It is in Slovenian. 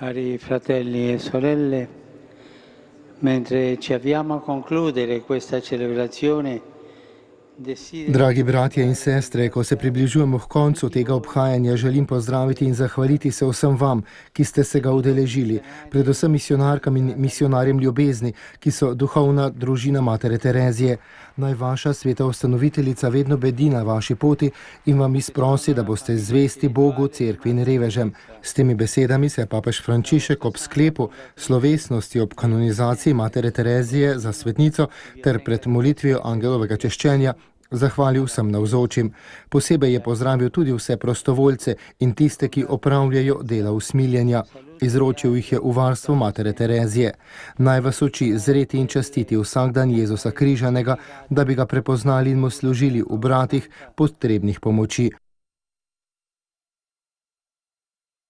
Cari fratelli e sorelle, mentre ci avviamo a concludere questa celebrazione, Dragi bratje in sestre, ko se približujemo k koncu tega obhajanja, želim pozdraviti in zahvaliti se vsem vam, ki ste se ga udeležili, predvsem misionarkam in misionarjem ljubezni, ki so duhovna družina Matere Terezije. Naj vaša sveta ustanoviteljica vedno bedi na vaši poti in vam izprosi, da boste zvesti Bogu, cerkvi in revežem. S temi besedami se je papež Frančišek ob sklepu slovesnosti ob kanonizaciji Matere Terezije za svetnico ter pred molitvijo angelovega češčenja zahvalil vsem navzočim. Posebej je pozdravil tudi vse prostovoljce in tiste, ki opravljajo dela usmiljenja. Izročil jih je v varstvo Matere Terezije. Naj vas uči zreti in častiti vsak dan Jezusa križanega, da bi ga prepoznali in mu služili v bratih potrebnih pomoči.